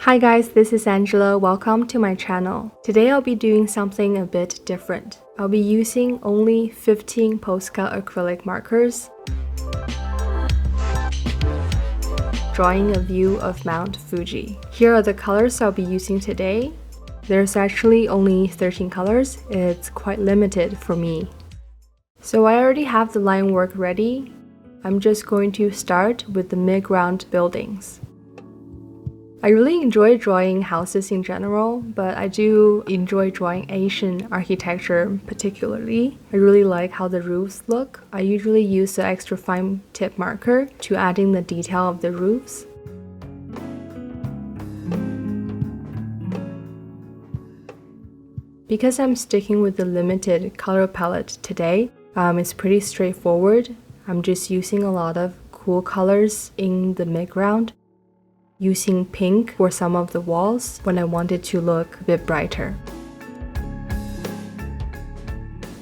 Hi guys, this is Angela. Welcome to my channel. Today I'll be doing something a bit different. I'll be using only 15 Posca acrylic markers, drawing a view of Mount Fuji. Here are the colors I'll be using today. There's actually only 13 colors. It's quite limited for me. So I already have the line work ready. I'm just going to start with the mid-ground buildings. I really enjoy drawing houses in general, but I do enjoy drawing Asian architecture particularly. I really like how the roofs look. I usually use the extra fine tip marker to add in the detail of the roofs. Because I'm sticking with the limited color palette today, it's pretty straightforward. I'm just using a lot of cool colors in the mid-ground, using pink for some of the walls when I want it to look a bit brighter.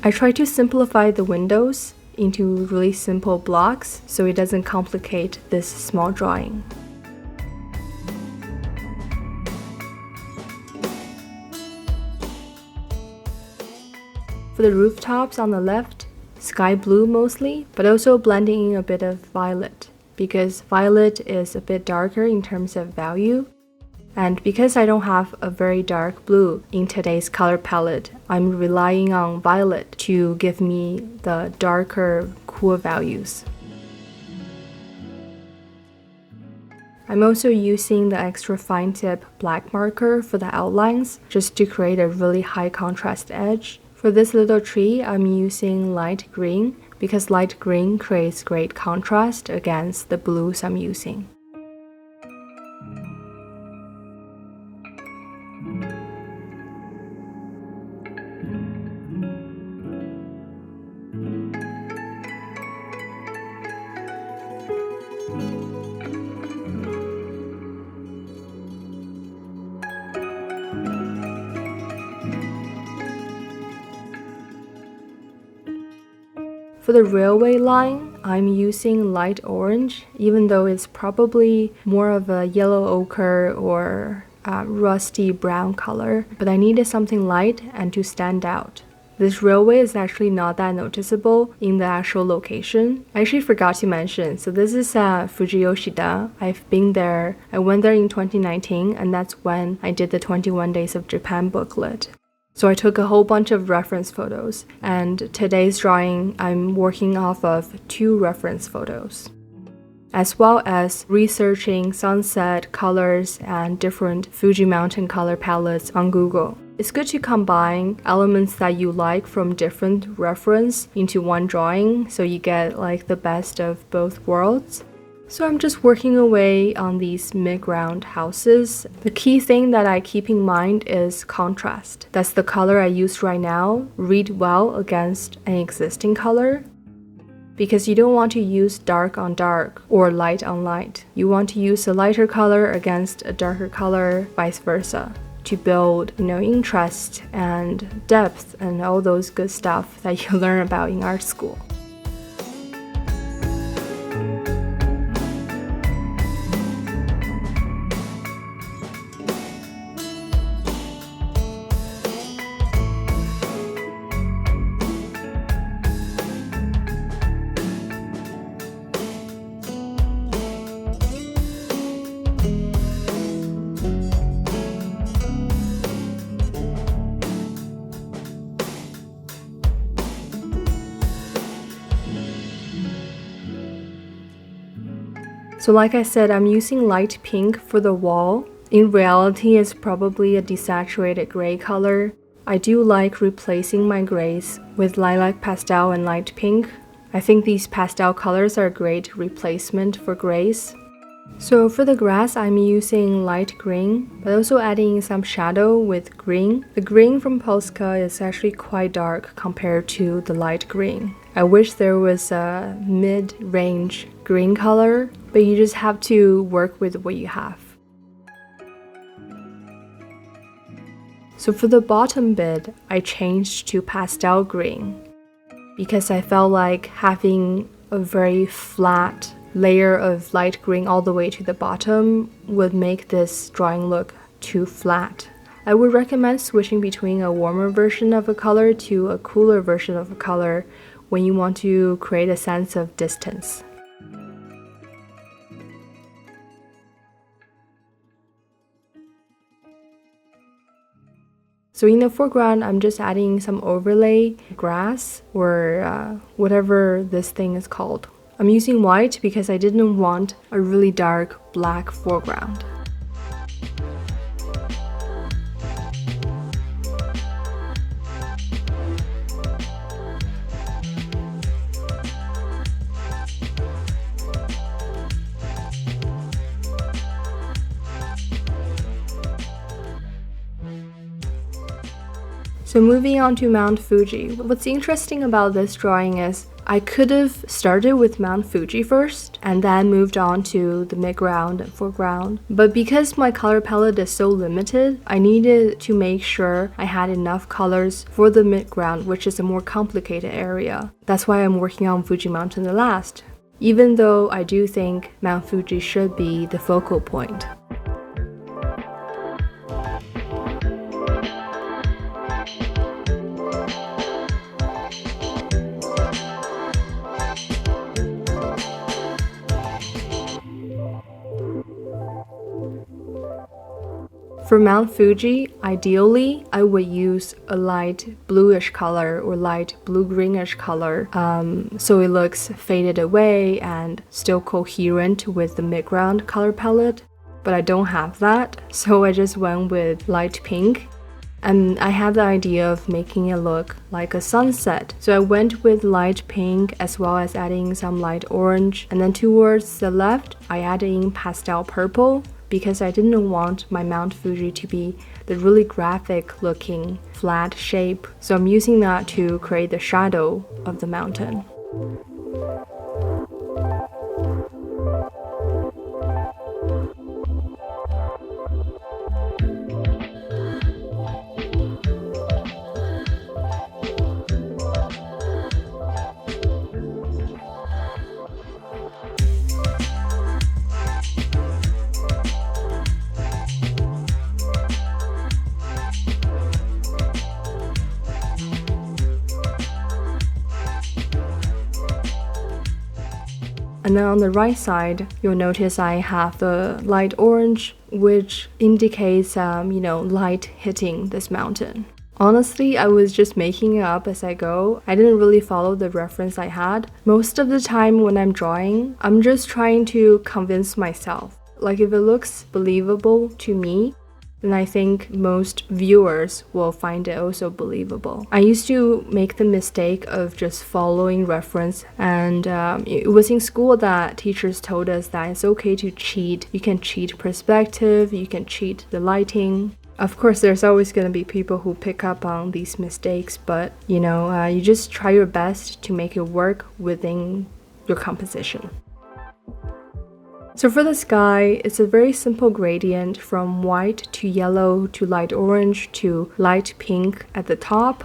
I try to simplify the windows into really simple blocks so it doesn't complicate this small drawing. For the rooftops on the left, sky blue mostly, but also blending in a bit of violet, because violet is a bit darker in terms of value. And because I don't have a very dark blue in today's color palette, I'm relying on violet to give me the darker, cool values. I'm also using the extra fine tip black marker for the outlines, just to create a really high contrast edge. For this little tree, I'm using light green, because light green creates great contrast against the blues I'm using. For the railway line, I'm using light orange, even though it's probably more of a yellow ochre or rusty brown color, but I needed something light and to stand out. This railway is actually not that noticeable in the actual location. I actually forgot to mention, so this is Fuji Yoshida. I've been there. I went there in 2019, and that's when I did the 21 Days of Japan booklet. So I took a whole bunch of reference photos, and today's drawing I'm working off of 2 reference photos, as well as researching sunset colors and different Fuji mountain color palettes on Google. It's good to combine elements that you like from different reference into one drawing, so you get like the best of both worlds. So I'm just working away on these mid-ground houses. The key thing that I keep in mind is contrast. That's the color I used right now. Read well against an existing color, because you don't want to use dark on dark or light on light. You want to use a lighter color against a darker color, vice versa, to build, interest and depth and all those good stuff that you learn about in art school. So like I said, I'm using light pink for the wall. In reality, it's probably a desaturated gray color. I do like replacing my grays with lilac pastel and light pink. I think these pastel colors are a great replacement for grays. So for the grass, I'm using light green, but also adding some shadow with green. The green from Posca is actually quite dark compared to the light green. I wish there was a mid-range green color, but you just have to work with what you have. So for the bottom bit, I changed to pastel green because I felt like having a very flat layer of light green all the way to the bottom would make this drawing look too flat. I would recommend switching between a warmer version of a color to a cooler version of a color when you want to create a sense of distance. So in the foreground, I'm just adding some overlay grass or whatever this thing is called. I'm using white because I didn't want a really dark black foreground. So moving on to Mount Fuji. What's interesting about this drawing is I could have started with Mount Fuji first and then moved on to the midground and foreground. But because my color palette is so limited, I needed to make sure I had enough colors for the midground, which is a more complicated area. That's why I'm working on Fuji Mountain the last, even though I do think Mount Fuji should be the focal point. For Mount Fuji, ideally, I would use a light bluish color or light blue-greenish color so it looks faded away and still coherent with the midground color palette. But I don't have that, so I just went with light pink. And I had the idea of making it look like a sunset. So I went with light pink as well as adding some light orange. And then towards the left, I added in pastel purple, because I didn't want my Mount Fuji to be the really graphic looking flat shape. So I'm using that to create the shadow of the mountain. And then on the right side, you'll notice I have the light orange, which indicates, light hitting this mountain. Honestly, I was just making it up as I go. I didn't really follow the reference I had. Most of the time when I'm drawing, I'm just trying to convince myself. Like if it looks believable to me, then I think most viewers will find it also believable. I used to make the mistake of just following reference, and it was in school that teachers told us that it's okay to cheat. You can cheat perspective, you can cheat the lighting. Of course, there's always going to be people who pick up on these mistakes, but you just try your best to make it work within your composition. So for the sky, it's a very simple gradient from white to yellow to light orange to light pink at the top.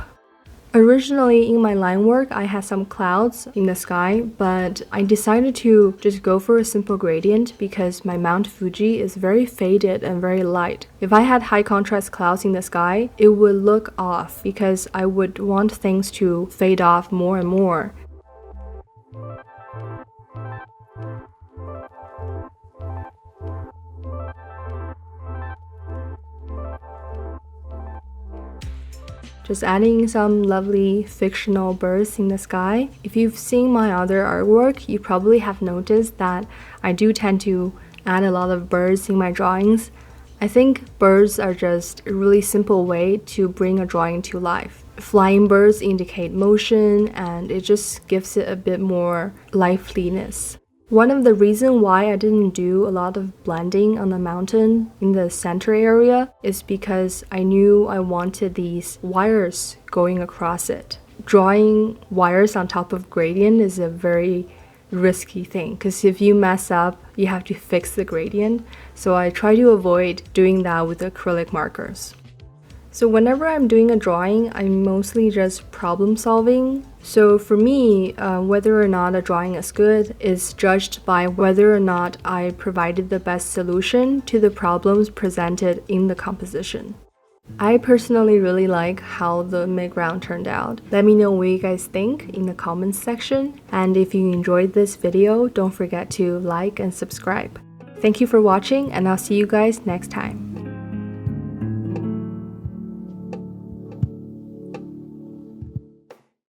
Originally in my line work, I had some clouds in the sky, but I decided to just go for a simple gradient because my Mount Fuji is very faded and very light. If I had high contrast clouds in the sky, it would look off because I would want things to fade off more and more. Just adding some lovely fictional birds in the sky. If you've seen my other artwork, you probably have noticed that I do tend to add a lot of birds in my drawings. I think birds are just a really simple way to bring a drawing to life. Flying birds indicate motion and it just gives it a bit more liveliness. One of the reasons why I didn't do a lot of blending on the mountain in the center area is because I knew I wanted these wires going across it. Drawing wires on top of gradient is a very risky thing because if you mess up, you have to fix the gradient. So I try to avoid doing that with acrylic markers. So whenever I'm doing a drawing, I'm mostly just problem solving. So for me, whether or not a drawing is good is judged by whether or not I provided the best solution to the problems presented in the composition. I personally really like how the midground turned out. Let me know what you guys think in the comments section. And if you enjoyed this video, don't forget to like and subscribe. Thank you for watching, and I'll see you guys next time.